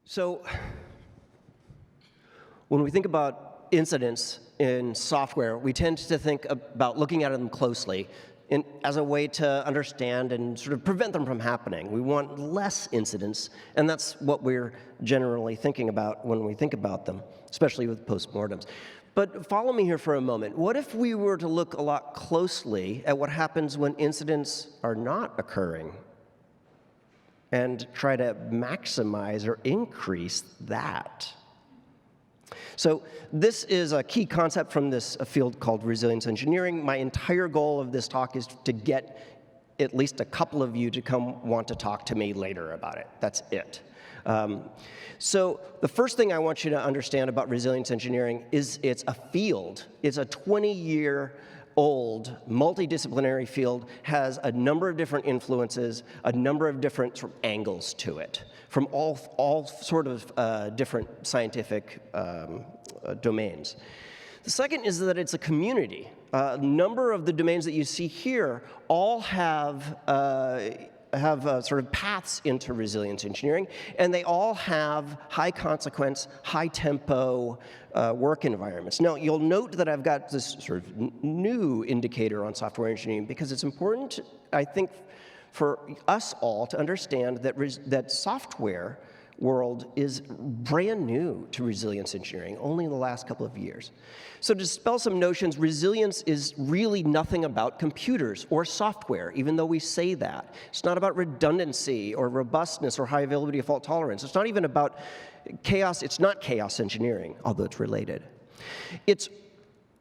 So when we think about incidents in software, we tend to think about looking at them closely as a way to understand and sort of prevent them from happening. We want less incidents, and that's what we're generally thinking about when we think about them, especially with postmortems. But follow me here for a moment. What if we were to look a lot closely at what happens when incidents are not occurring and try to maximize or increase that? So this is a key concept from this field called resilience engineering. My entire goal of this talk is to get at least a couple of you to come want to talk to me later about it. That's it. So the first thing I want you to understand about resilience engineering is it's a field. It's a 20-year-old multidisciplinary field, has a number of different influences, a number of different sort of angles to it, from all sort of different scientific domains. The second is that it's a community. A number of the domains that you see here all have sort of paths into resilience engineering, and they all have high consequence, high tempo work environments. Now, you'll note that I've got this sort of new indicator on software engineering because it's important, I think, for us all to understand that software world is brand new to resilience engineering, only in the last couple of years. So to dispel some notions, resilience is really nothing about computers or software, even though we say that. It's not about redundancy or robustness or high availability or fault tolerance. It's not even about chaos. It's not chaos engineering, although it's related. It's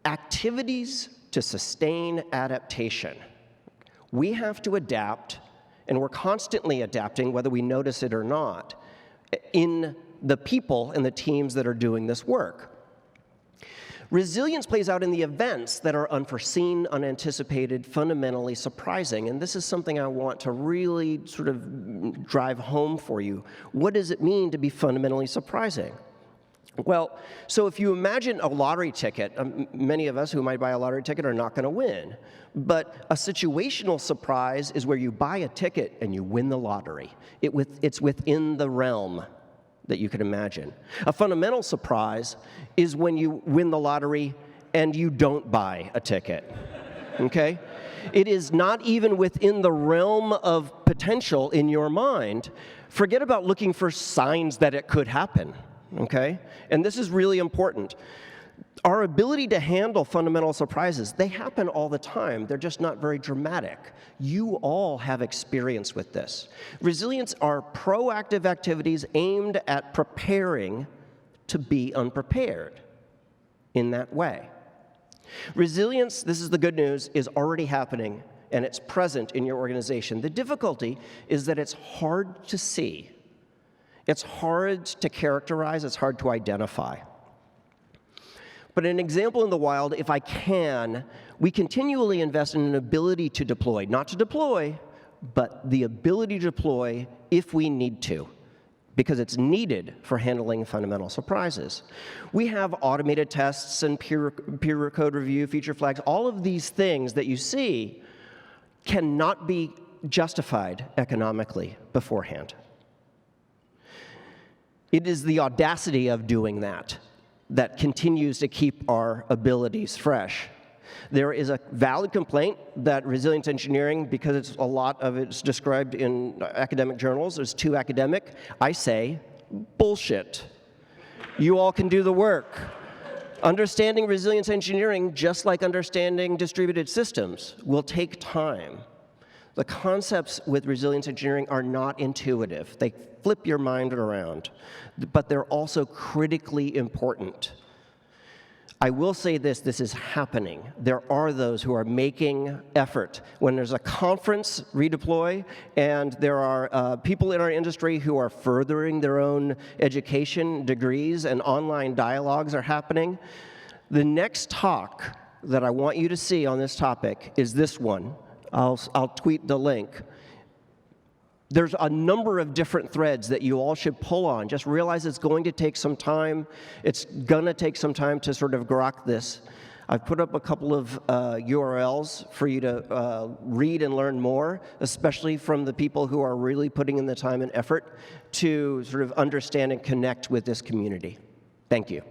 activities to sustain adaptation. We have to adapt, and we're constantly adapting, whether we notice it or not, in the people and the teams that are doing this work. Resilience plays out in the events that are unforeseen, unanticipated, fundamentally surprising, and this is something I want to really sort of drive home for you. What does it mean to be fundamentally surprising? Well, so if you imagine a lottery ticket, many of us who might buy a lottery ticket are not going to win, but a situational surprise is where you buy a ticket and you win the lottery. It's within the realm that you can imagine. A fundamental surprise is when you win the lottery and you don't buy a ticket, okay? It is not even within the realm of potential in your mind. Forget about looking for signs that it could happen. Okay? And this is really important. Our ability to handle fundamental surprises, they happen all the time. They're just not very dramatic. You all have experience with this. Resilience are proactive activities aimed at preparing to be unprepared in that way. Resilience, this is the good news, is already happening, and it's present in your organization. The difficulty is that it's hard to see. It's hard to characterize, it's hard to identify. But an example in the wild, if I can, we continually invest in an ability to deploy. Not to deploy, but the ability to deploy if we need to, because it's needed for handling fundamental surprises. We have automated tests and peer code review, feature flags. All of these things that you see cannot be justified economically beforehand. It is the audacity of doing that that continues to keep our abilities fresh. There is a valid complaint that resilience engineering, because a lot of it's described in academic journals, is too academic. I say, bullshit. You all can do the work. Understanding resilience engineering, just like understanding distributed systems, will take time. The concepts with resilience engineering are not intuitive. They flip your mind around, but they're also critically important. I will say this is happening. There are those who are making effort. When there's a conference, redeploy, and there are people in our industry who are furthering their own education degrees and online dialogues are happening. The next talk that I want you to see on this topic is this one. I'll tweet the link. There's a number of different threads that you all should pull on. Just realize it's going to take some time. It's going to take some time to sort of grok this. I've put up a couple of URLs for you to read and learn more, especially from the people who are really putting in the time and effort to sort of understand and connect with this community. Thank you.